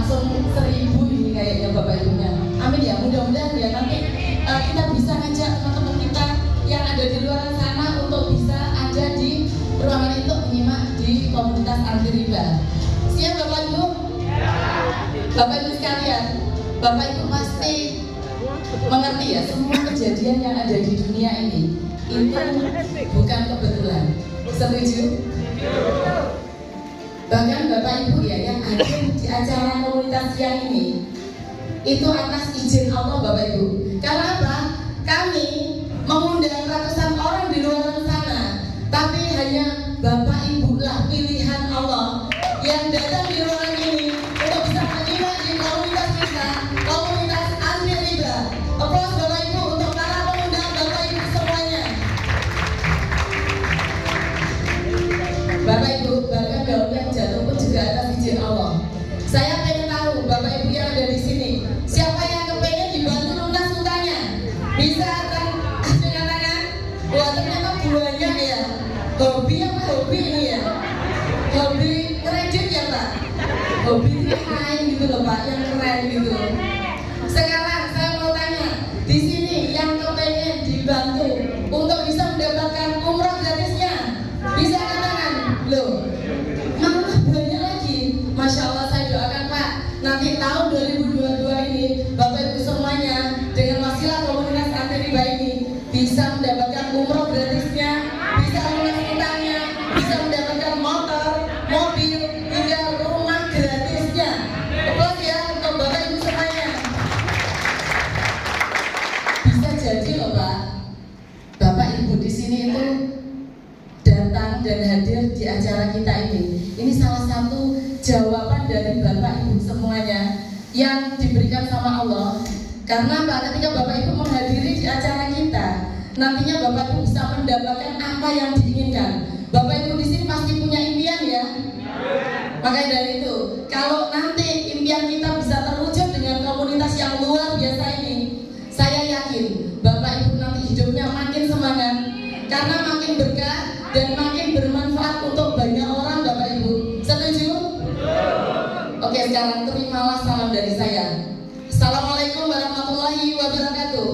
langsung 1000 ini kayaknya Bapak Ibunya. Amin ya, mudah-mudahan ya nanti kita bisa ngajak teman-teman kita yang ada di luar sana untuk bisa ada di ruangan itu menyimak di komunitas anti riba. Siap Bapak Ibu? Bapak Ibu sekalian, Bapak Ibu pasti mengerti ya, semua kejadian yang ada di dunia ini itu bukan kebetulan. Setuju? Bahkan Bapak Ibu ya yang hadir di acara komunitas siang ini itu atas izin Allah Bapak Ibu. Karena apa? Kami mengundang ratusan orang di luar sana, tapi hanya Bapak Ibu lah pilihan Allah yang datang di ruangan ini untuk bisa menyimak di komunitas kita, komunitas anti riba. Aplaus Bapak Ibu untuk para pengundang Bapak Ibu semuanya. Bapak Ibu, bahkan daun yang jatuh pun juga atas izin Allah. Saya pengen tahu Bapak Ibu yang ada di sini, siapa yang kepengen dibantu lunas utangnya? Bisa kan dengan tangan? Wah ternyata banyak ya. Hobi apa hobi ini ya? Hobi kredit ya Pak? Hobi lain gitu loh Pak, yang keren gitu. Sekarang saya mau tanya, di sini yang kepengen dibantu untuk bisa mendapatkan umroh gratisnya, bisa katakan? Loh, malah banyak lagi. Masya Allah, saya doakan Pak, nanti tahun 2022 ini Bapak Ibu semuanya dengan wasilah komunitas anti riba ini bisa mendapatkan umroh gratisnya, bisa lunas utangnya, bisa mendapatkan motor, mobil, hingga rumah gratisnya. Aplaus ya untuk Bapak Ibu semuanya. Bisa jadi loh Pak, Bapak Ibu di sini itu datang dan hadir di acara kita ini. Ini salah satu jawaban dari Bapak Ibu semuanya yang diberikan sama Allah. Karena Pak, ketika Bapak Ibu menghadiri di acara kita, nantinya Bapak Ibu bisa mendapatkan apa yang diinginkan. Bapak Ibu di sini pasti punya impian ya. Makanya dari itu, kalau nanti impian kita bisa terwujud dengan komunitas yang luar biasa ini, saya yakin Bapak Ibu nanti hidupnya makin semangat, karena makin berkah dan makin bermanfaat untuk banyak orang Bapak Ibu. Setuju? Oke, sekarang terimalah salam dari saya. Assalamualaikum warahmatullahi wabarakatuh.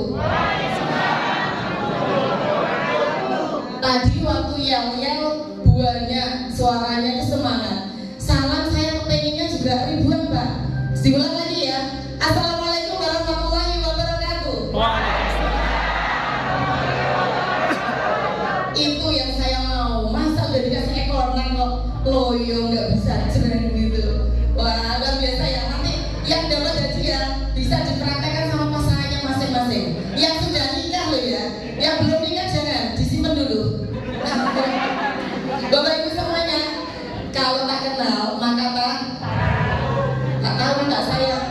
Tadi waktu yel-yel banyak suaranya itu semangat. Salam saya kepenginnya juga ribuan Pak. Diulang lagi ya. Assalamualaikum warahmatullahi wabarakatuh. Itu yang saya mau. Masa udah dikasih ekornan kok loyo nggak bisa jeren gitu. Wah luar biasa ya. Nanti yang dapat hadiah bisa dipraktekkan sama pasangannya masing-masing. Yang sudah nikah loh ya. Yang belum nikah jangan disimpan dulu. Bapak Ibu semuanya, kalau tak kenal maka tak tahu tak sayang.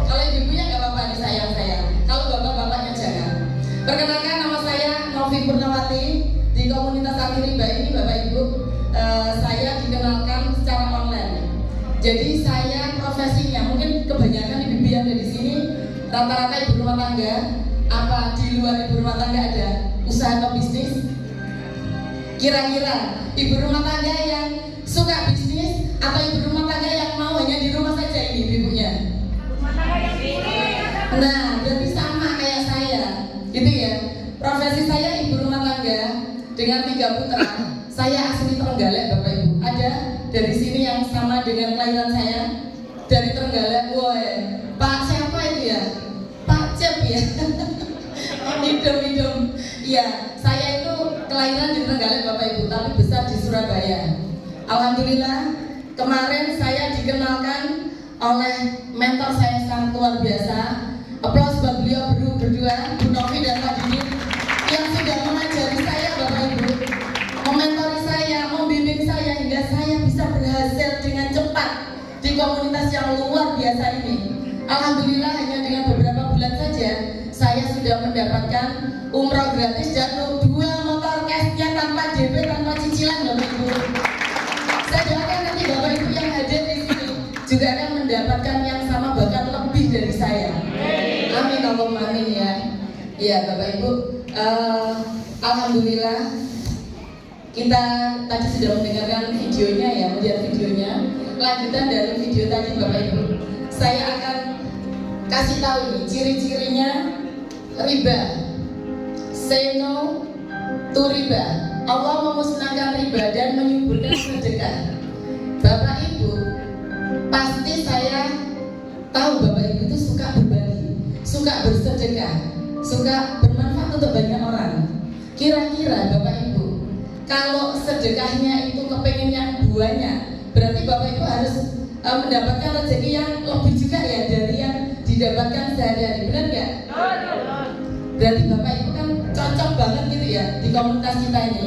Kalau ibunya nggak apa-apa disayang saya. Kalau bapak-bapaknya jangan. Perkenalkan, nama saya Novi Purnawati. Di komunitas anti riba ini Bapak Ibu, saya dikenalkan secara online. Jadi saya profesinya, mungkin kebanyakan ibu-ibu yang ada di sini rata-rata ibu rumah tangga. Apa di luar ibu rumah tangga ada usaha atau bisnis? Kira-kira ibu rumah tangga yang suka bisnis atau ibu rumah tangga yang mau hanya di rumah saja ini ibunya? Nah, berarti sama kayak saya, gitu ya. Profesi saya ibu rumah tangga dengan 3 putra. Saya asli Trenggalek Bapak Ibu. Ada dari sini yang sama dengan kelahiran saya dari Trenggalek. Woi, Pak siapa itu ya? Pak Cep ya. Hidung. Iya, saya itu kelahiran di Trenggalek Bapak Ibu, tapi besar di Surabaya. Alhamdulillah, kemarin saya dikenalkan oleh mentor saya yang sangat luar biasa. Aplaus buat beliau berdua, Bu Novi dan Pak Didit, yang sudah mengajari saya Bapak Ibu, mementori saya, membimbing saya hingga saya bisa berhasil dengan cepat di komunitas yang luar biasa ini. Alhamdulillah, hanya dengan beberapa bulan saja saya sudah mendapatkan umroh gratis dan 2 motor cashnya tanpa DP, tanpa cicilan Bapak Ibu. Saya doakan nanti Bapak Ibu yang hadir di sini juga akan mendapatkan yang sama, bahkan lebih dari saya. Amin Allahumma amin ya. Ya Bapak Ibu, alhamdulillah kita tadi sudah mendengarkan videonya ya, melihat videonya. lanjutan dari video tadi Bapak Ibu. Saya akan kasih tahu nih ciri-cirinya riba. Say no to riba. Allah memusnahkan riba dan menyuburkan sedekah. Bapak Ibu, pasti saya tahu Bapak Ibu itu suka berbagi, suka bersedekah, suka bermanfaat untuk banyak orang. Kira-kira Bapak Ibu, kalau sedekahnya itu kepengennya banyak, berarti Bapak Ibu harus mendapatkan rezeki yang lebih juga ya dari yang didapatkan sehari-hari, benar nggak? Berarti Bapak Ibu kan cocok banget gitu ya di komunitas kita ini.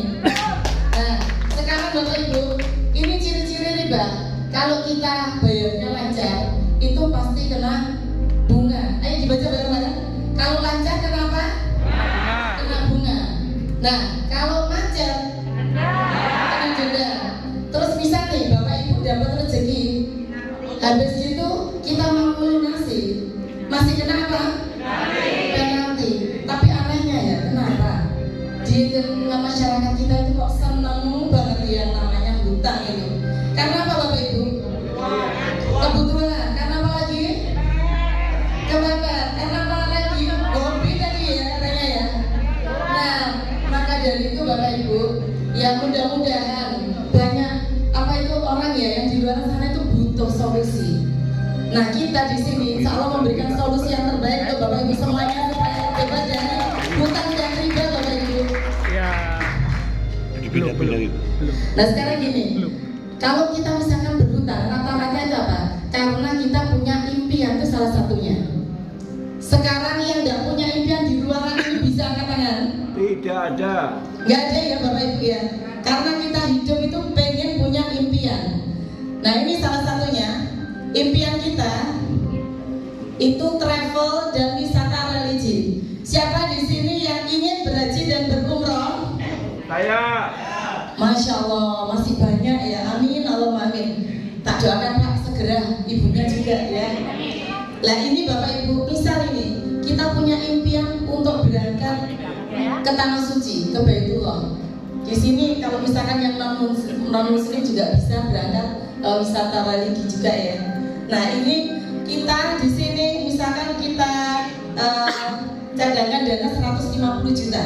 Nah, sekarang Bapak Ibu, ini ciri-ciri riba. Kalau kita bayarnya lancar, itu pasti kena bunga. Ayo dibaca bareng-bareng. Kalau lancar kenapa? Kena bunga. Nah, kalau macet kena denda. Terus bisa nih Bapak Ibu dapat rezeki, habis itu kita mau lunasi, masih kena apa? Penalti. Tapi anehnya ya, kenapa di tengah masyarakat kita itu kok seneng banget yang namanya hutang itu? Karena apa Bapak Ibu? Kebutuhan. Karena apa lagi? Kebanggaan. Karena apa lagi? Hobi tadi ya katanya ya. Nah, maka dari itu Bapak Ibu, ya mudah-mudahan banyak apa itu orang ya yang di luar sana itu butuh solusi. Nah, kita di sini insya Allah memberikan solusi yang terbaik untuk Bapak Ibu semuanya supaya bebas dari hutang dan riba Bapak Ibu. Ya. Belum. Nah sekarang gini, kalau kita misalkan berhutang, rata-rata itu apa? Karena kita punya impian, itu salah satunya. Sekarang yang tidak punya impian di ruangan ini bisa angkat tangan? Tidak ada. Nggak ada ya Bapak Ibu ya. Karena kita hidup itu pengen punya impian. Nah ini salah satunya. Impian kita itu travel dan wisata religi. Siapa di sini yang ingin berhaji dan berumroh? Saya. Masya Allah, masih banyak ya. Amin, Allahumma amin. Tak doakan Pak segera ibunya juga ya. Lah ini Bapak Ibu, misal ini kita punya impian untuk berangkat ke tanah suci, ke Baitullah. Di sini kalau misalkan yang non muslim juga bisa berangkat wisata religi juga ya. Nah ini kita di sini misalkan kita cadangkan dana 150 juta.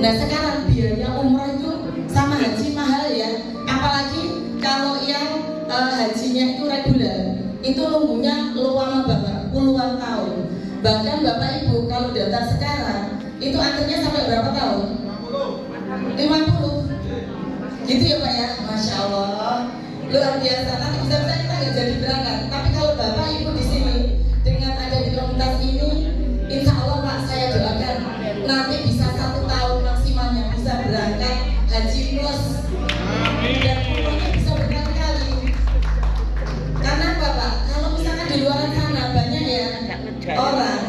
Nah sekarang biaya umroh itu sama haji mahal ya. Apalagi kalau yang hajinya itu reguler, itu nunggunya lama banget, puluhan tahun. Bahkan Bapak Ibu kalau daftar sekarang itu antrinya sampai berapa tahun? 50. Gitu ya Pak ya. Masya Allah. Luar biasa. Nanti bisa-bisa kita nggak jadi berangkat. Tapi kalau Bapak Ibu di sini dengan ada di komunitas ini, insya Allah Pak saya doakan nanti bisa 1 tahun maksimalnya bisa berangkat haji plus dan umrohnya bisa berkali-kali. Karena apa Pak? Kalau misalkan di luar sana banyak ya orang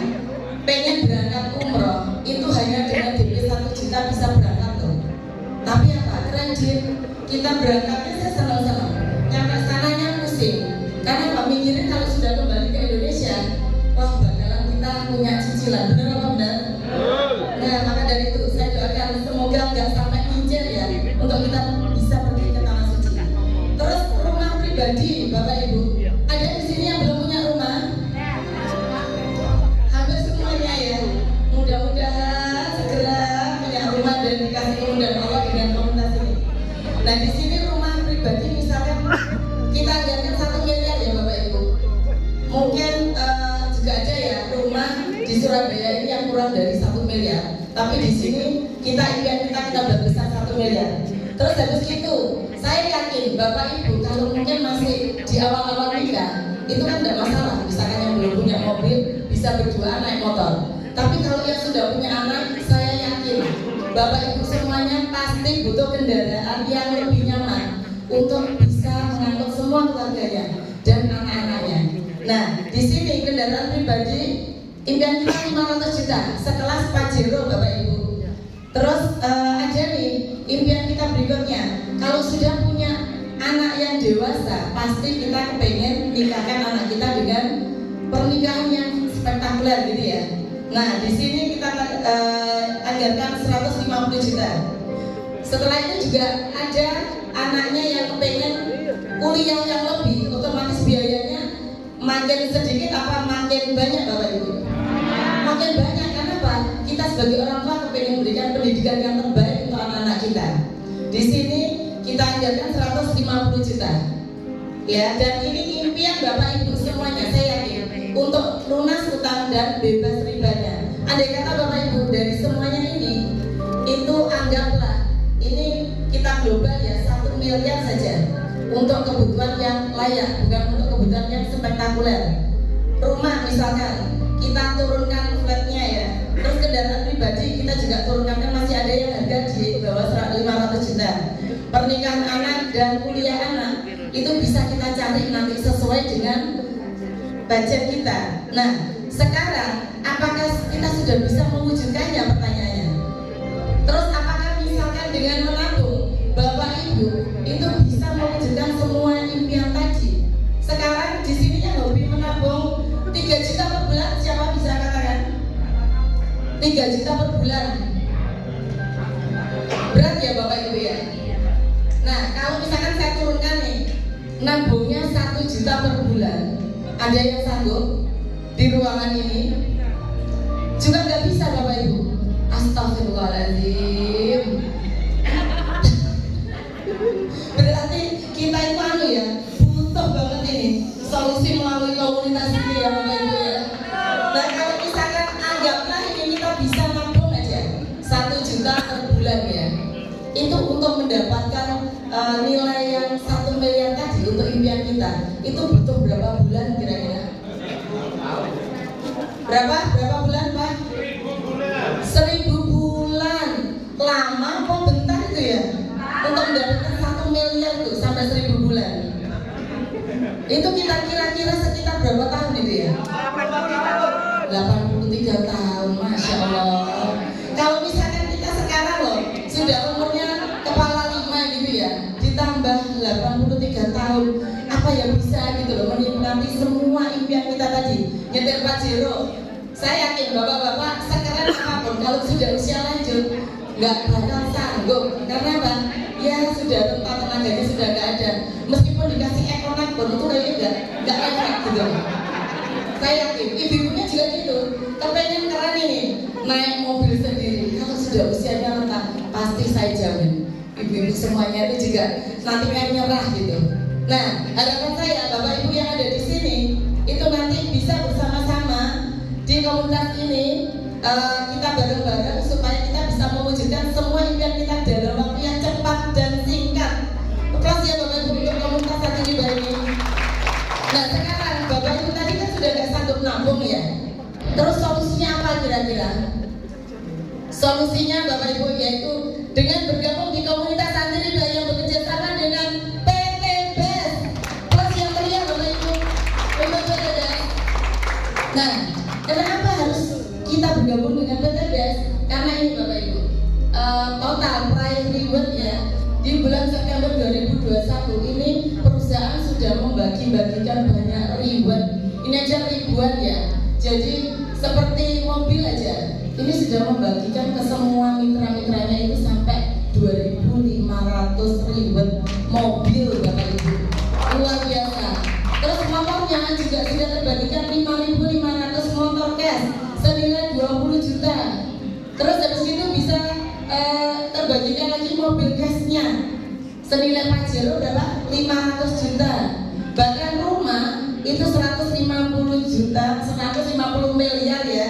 pengen berangkat umroh itu hanya dengan DP 1 juta bisa berangkat tuh. Tapi apa? Kredit kita berangkatnya saya senang-senang. Nyampe sananya pusing. Karena Pak mikirin kalau sudah kembali ke Indonesia, wah bakalan kita punya cicilan. Benar apa benar? Nah maka dari itu saya doakan semoga nggak sampai ngincer ya untuk kita bisa pergi ke tanah suci. Terus rumah pribadi Bapak Ibu, ada di sini yang belum punya rumah? Hampir semuanya ya. Mudah-mudahan segera punya rumah dan dikasih kemudahan Allah dengan komunitas ini. Nah di sini rumah pribadi misalkan kita lihatkan 1 miliar ya Bapak Ibu. Mungkin juga ada ya rumah di Surabaya ini yang kurang dari 1 miliar. Tapi di sini kita udah besar 1 miliar. Terus habis itu saya yakin Bapak Ibu kalau mungkin masih di awal-awal nikah itu kan tidak masalah. Misalkan yang belum punya mobil bisa berdua naik motor. Tapi kalau yang sudah punya anak, saya yakin Bapak Ibu semuanya pasti butuh kendaraan yang lebih nyaman untuk bisa mengangkut semua keluarganya dan anak-anaknya. Nah, di sini kendaraan pribadi impian kita 500 juta, sekelas Pajero Bapak Ibu. Terus ada nih impian kita berikutnya, kalau sudah punya anak yang dewasa, pasti kita kepengen nikahkan anak kita dengan pernikahan yang spektakuler gitu ya. Nah, di sini kita anggarkan 150 juta. Setelah itu juga ada anaknya yang kepengen kuliah yang lebih, otomatis biayanya makin sedikit apa makin banyak Bapak Ibu? Makin banyak. Kenapa? Kita sebagai orang tua kepengen memberikan pendidikan yang terbaik untuk anak-anak kita. Di sini kita anggarkan 150 juta. Ya, dan ini impian Bapak Ibu semuanya, saya yakin, untuk lunas utang dan bebas ribanya. Andai kata Bapak Ibu dari semuanya ini, itu anggaplah ini kita global ya 1 miliar saja untuk kebutuhan yang layak, bukan untuk kebutuhan yang spektakuler. Rumah misalkan kita turunkan flatnya ya, terus kendaraan pribadi kita juga turunkan, kan masih ada yang harga di bawah 500 juta. Pernikahan anak dan kuliah anak itu bisa kita cari nanti sesuai dengan budget kita. Nah, sekarang apakah kita sudah bisa mewujudkannya, pertanyaannya? Terus apakah misalkan dengan menabung Bapak Ibu itu bisa mewujudkan semua impian tadi? Sekarang di sini yang hobi menabung 3 juta per bulan, siapa bisa katakan? 3 juta per bulan. Berat ya Bapak Ibu ya? Nah, kalau misalkan saya turunkan nih, nabungnya 1 juta per bulan, ada yang sanggup di ruangan ini? Juga nggak bisa Bapak Ibu. Astagfirullahaladzim. Berarti kita itu ya, butuh banget ini solusi melalui komunitas ini ya Bapak Ibu ya. Nah, kalau misalkan anggaplah ini kita bisa nabung aja 1 juta per bulan ya, itu untuk mendapatkan nilai yang 1 miliar tadi untuk impian kita, itu butuh berapa bulan kira-kira? Berapa bulan Pak? 1000 bulan. Lama kok bentar itu ya? Untuk mendapatkan 1 miliar itu sampai 1000 bulan. Itu kita kira-kira sekitar berapa tahun itu ya? 83 tahun, Masya Allah. Kalau misalkan kita sekarang loh sudah umurnya kepala 5 gitu ya, ditambah 83 tahun, apa yang bisa gitu loh menikmati semua impian kita tadi. Nyetir Pajero, saya yakin bapak-bapak sekeren apapun kalau sudah usia lanjut nggak bakal sanggup. Karena apa? Ya sudah tempat tenaganya sudah nggak ada. Meskipun dikasih ekonak pun itu kayaknya nggak efek gitu. Saya yakin ibu-ibunya juga gitu, kepengen keren ini naik mobil sendiri. Kalau sudah usianya renta, pasti saya jamin ibu-ibu semuanya itu juga nanti kayak nyerah gitu. Nah, harapan saya Bapak Ibu yang ada di sini itu nanti bisa bersama-sama di komunitas ini, kita bareng-bareng supaya kita bisa mewujudkan semua impian kita dalam waktu yang cepat dan singkat. Plus ya Bapak Ibu untuk komunitas satu ini. Nah, sekarang Bapak Ibu tadi kan sudah nggak sanggup nabung ya. Terus solusinya apa kira-kira? Solusinya Bapak Ibu yaitu dengan bergabung di komunitas santri riba yang bekerja sama dengan PT BES. Plus yang meriah Bapak Ibu. Nah, kenapa harus kita bergabung dengan PT BES? Karena ini Bapak Ibu, total prize reward ya di bulan September 2021 ini perusahaan sudah membagi-bagikan banyak reward. Ini aja ribuan ya. Jadi seperti mobil aja, ini sudah membagikan ke semua mitra-mitranya itu sampai 2.500 reward mobil Bapak Ibu. Luar biasa. Terus motornya juga sudah terbagikan 5.500 motor cash senilai 20 juta. Terus habis itu bisa terbagikan lagi mobil cashnya senilai Pajero berapa? 500 juta. Bahkan rumah itu 150 juta, 150 miliar ya.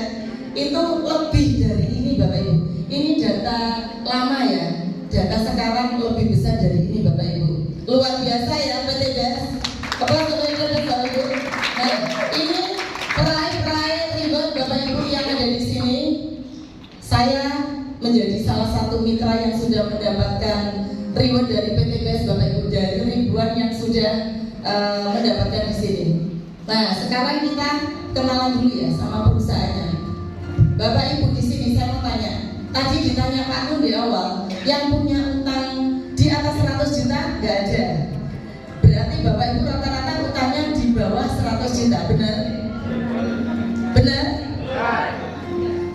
Itu lebih dari ini Bapak Ibu. Ini data lama ya. Data sekarang lebih besar dari ini Bapak Ibu. Luar biasa ya PT BES. Bapak Ibu. Nah, ini peraih reward Bapak Ibu yang ada di sini. Saya menjadi salah satu mitra yang sudah mendapatkan reward dari PT BES Bapak Ibu, dari ribuan yang sudah mendapatkan di sini. Nah, sekarang kita kenalan dulu ya sama perusahaannya. Bapak Ibu di sini saya mau tanya. Tadi ditanya Pak Nun di awal, yang punya utang di atas 100 juta nggak ada. Berarti Bapak Ibu rata-rata utangnya di bawah 100 juta, benar? Benar?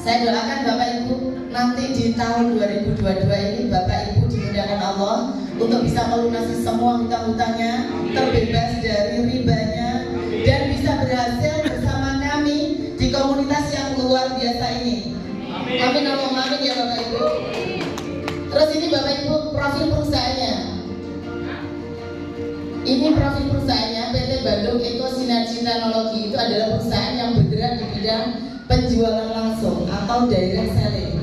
Saya doakan Bapak Ibu nanti di tahun 2022 ini Bapak Ibu dimudahkan Allah untuk untuk bisa melunasi semua hutang-hutangnya, terbebas dari ribanya, dan bisa berhasil bersama kami di komunitas yang luar biasa ini. Amin, Allahumma amin ya Bapak Ibu. Terus ini Bapak Ibu profil perusahaannya. Ini profil perusahaannya, PT Bandung Eko Sinergi Teknologi. Itu adalah perusahaan yang bergerak di bidang penjualan langsung atau direct selling.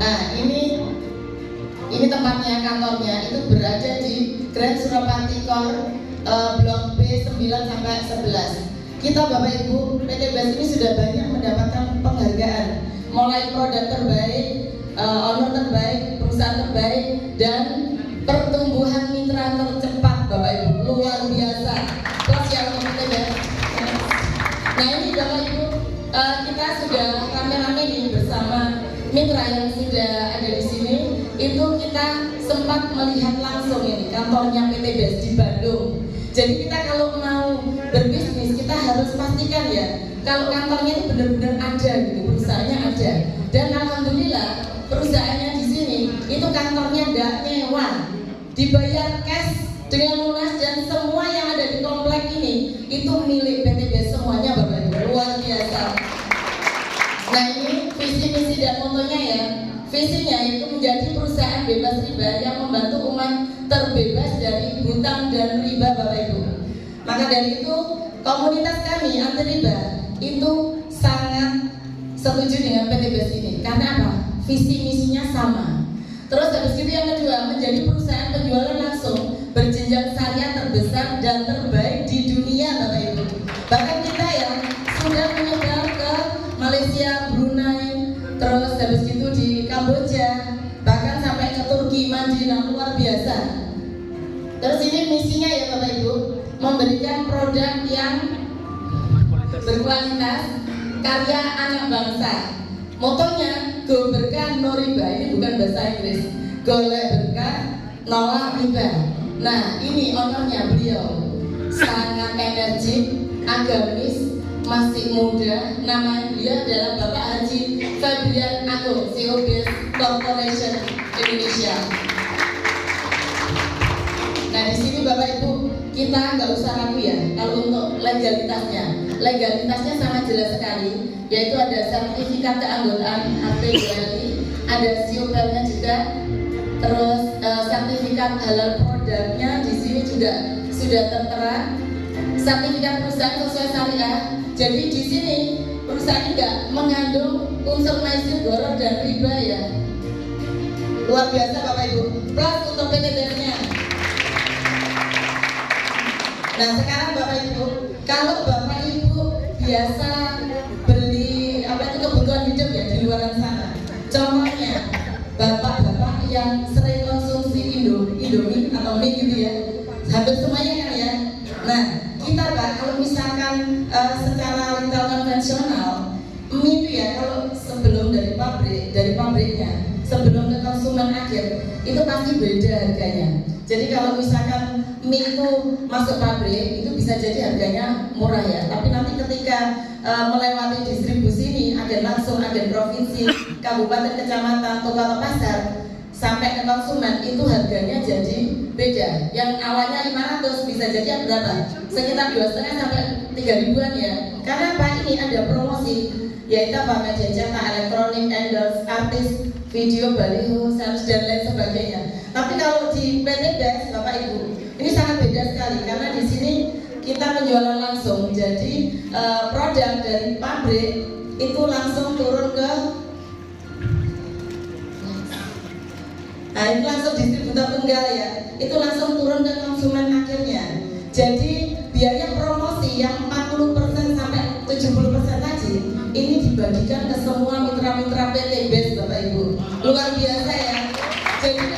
Nah, ini tempatnya, kantornya itu berada di Grand Suropati Core, Blok B 9 sampai 11. Kita Bapak Ibu PT BAS ini sudah banyak mendapatkan penghargaan, mulai produk terbaik, owner terbaik, perusahaan terbaik, dan pertumbuhan mitra tercepat Bapak Ibu, luar biasa. Plus yang PT BAS. Nah ini Bapak Ibu, kita sudah rame-rame nih bersama mitra yang sudah ada di sini. Itu kita sempat melihat langsung ini kantornya PT BAS di Bandung. Jadi kita kalau mau berbisnis kita harus pastikan ya kalau kantornya itu benar-benar ada gitu, perusahaannya ada. Dan alhamdulillah perusahaannya di sini itu kantornya tidak mewah, dibayar cash dengan lunas, dan semua yang ada di komplek ini itu milik PT BAS semuanya Bapak Ibu, luar biasa. Nah ini visi misi dan motonya ya. Visinya itu menjadi perusahaan bebas riba yang membantu umat terbebas dari hutang dan riba Bapak Ibu. Maka dari itu komunitas kami anti riba itu sangat setuju dengan PT BAS ini. Karena apa? Visi misinya sama. Terus habis itu yang kedua, menjadi perusahaan penjualan langsung berjenjang syariah terbesar dan terbaik di dunia Bapak Ibu. Bahkan kita ya sudah menyebar ke Malaysia, Brunei, terus habis itu di Kamboja, bahkan sampai ke Turki, Madinah, luar biasa. Terus ini misinya ya Bapak Ibu, memberikan produk yang berkualitas, karya anak bangsa. Motonya go berkah no riba, ini bukan bahasa Inggris. Golek berkah, nolak riba. Nah ini ownernya beliau sangat energik, agamis, masih muda. Nama dia adalah Bapak Haji Fabian Agung, CEO BAS Corporation Indonesia. Nah di sini Bapak Ibu kita nggak usah ragu ya kalau untuk legalitasnya. Legalitasnya sangat jelas sekali, yaitu ada sertifikat keanggotaan HPBLI, ada siopelnya juga, terus sertifikat halal produknya di sini juga sudah tertera, sertifikat perusahaan sesuai syariah. Jadi di sini perusahaan tidak mengandung unsur maisir, goror dan riba ya. Luar biasa Bapak Ibu. Plus untuk PT BAS-nya. Nah sekarang Bapak Ibu, kalau Bapak Ibu biasa beli kebutuhan hidup ya di luar sana. Contohnya bapak-bapak yang sering konsumsi Indomie atau mie gitu ya, hampir semuanya kan ya. Nah kita Pak kalau misalkan secara retail konvensional mie itu ya kalau sebelum dari pabriknya sebelum ke konsumen akhir itu pasti beda harganya. Jadi kalau misalkan mie itu masuk pabrik itu bisa jadi harganya murah ya, tapi nanti ketika melewati distribusi ini agen langsung, agen provinsi, kabupaten, kecamatan, toko atau pasar sampai ke konsumen itu harganya jadi beda. Yang awalnya 500 bisa jadi berapa? Sekitar 2,5 sampai 3 ribuan ya. Karena apa? Ini ada promosi, yaitu apa? Media cetak, elektronik, endorse, artis, video, baliho, sales dan lain sebagainya. Tapi kalau di PT BAS Bapak Ibu ini sangat beda sekali karena di sini kita penjualan langsung. Jadi produk dari pabrik itu langsung turun ke itu langsung distributor tunggal ya. Itu langsung turun ke konsumen akhirnya. Jadi biaya promosi yang 40% sampai 70% tadi ini dibagikan ke semua mitra-mitra PT BAS Bapak Ibu. Luar biasa.